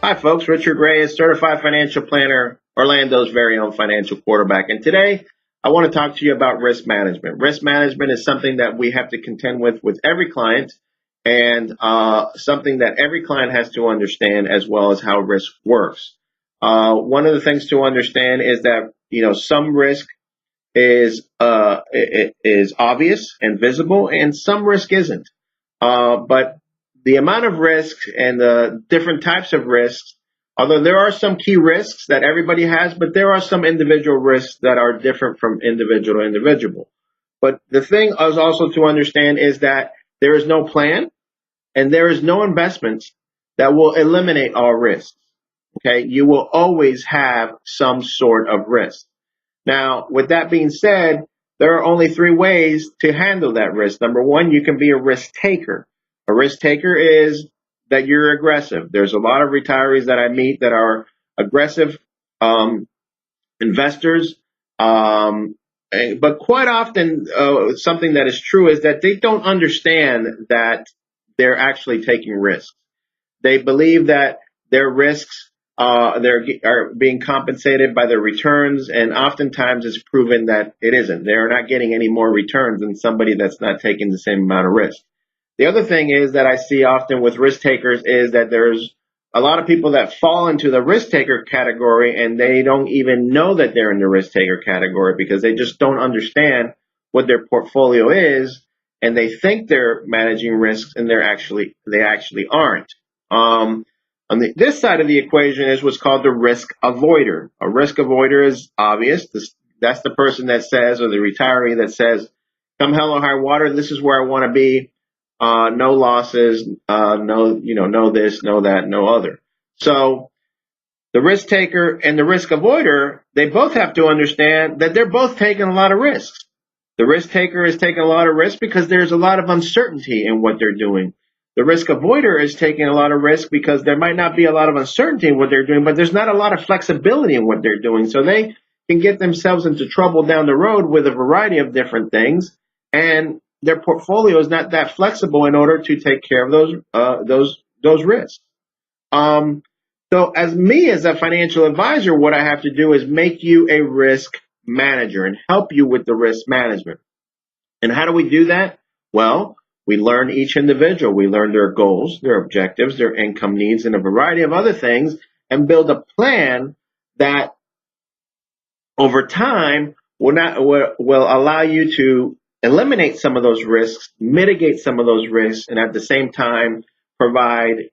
Hi, folks. Richard Reyes, certified financial planner, Orlando's very own financial quarterback. And today, I want to talk to you about risk management. Risk management is something that we have to contend with every client, and something that every client has to understand, as well as how risk works. One of the things to understand is that some risk is obvious and visible, and some risk isn't. But the amount of risk and the different types of risks, although there are some key risks that everybody has, but there are some individual risks that are different from individual to individual. But the thing is also to understand is that there is no plan and there is no investments that will eliminate all risks. Okay, you will always have some sort of risk. Now, with that being said, there are only three ways to handle that risk. Number one, you can be a risk taker. A risk taker is that you're aggressive. There's a lot of retirees that I meet that are aggressive investors. But quite often, something that is true is that they don't understand that they're actually taking risks. They believe that their risks are being compensated by their returns, and oftentimes it's proven that it isn't. They're not getting any more returns than somebody that's not taking the same amount of risk. The other thing is that I see often with risk takers is that there's a lot of people that fall into the risk taker category, and they don't even know that they're in the risk taker category because they just don't understand what their portfolio is, and they think they're managing risks, and they actually aren't. On this side of the equation is what's called the risk avoider. A risk avoider is obvious. That's the person that says, or the retiree that says, come hell or high water, this is where I want to be. No losses, no this, no that, no other. So the risk taker and the risk avoider, they both have to understand that they're both taking a lot of risks. The risk taker is taking a lot of risk because there's a lot of uncertainty in what they're doing. The risk avoider is taking a lot of risk because there might not be a lot of uncertainty in what they're doing, but there's not a lot of flexibility in what they're doing. So they can get themselves into trouble down the road with a variety of different things, and their portfolio is not that flexible in order to take care of those risks. So as a financial advisor, what I have to do is make you a risk manager and help you with the risk management. And how do we do that? Well, we learn each individual. We learn their goals, their objectives, their income needs, and a variety of other things, and build a plan that over time will allow you to eliminate some of those risks, mitigate some of those risks, and at the same time provide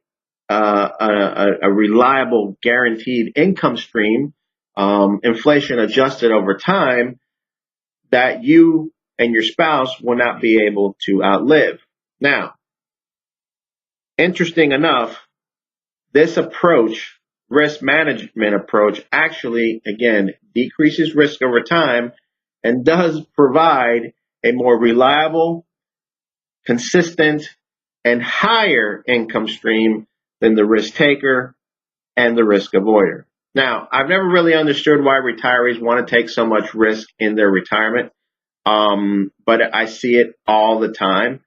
a reliable, guaranteed income stream, inflation adjusted over time, that you and your spouse will not be able to outlive. Now, interesting enough, this approach, risk management approach, actually, again, decreases risk over time and does provide a more reliable, consistent, and higher income stream than the risk taker and the risk avoider. Now, I've never really understood why retirees want to take so much risk in their retirement, but I see it all the time.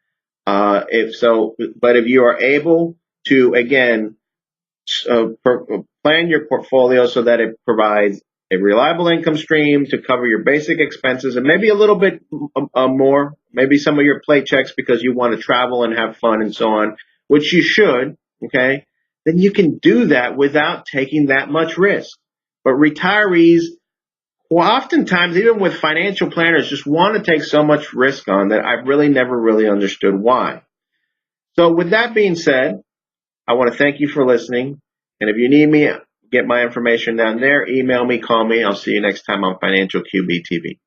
But if you are able to, again, plan your portfolio so that it provides a reliable income stream to cover your basic expenses and maybe a little bit more, maybe some of your play checks because you want to travel and have fun and so on, which you should, okay, then you can do that without taking that much risk. But retirees, oftentimes, even with financial planners, just want to take so much risk on that I've really never really understood why. So with that being said, I want to thank you for listening. And if you need me, get my information down there. Email me, call me. I'll see you next time on Financial QB TV.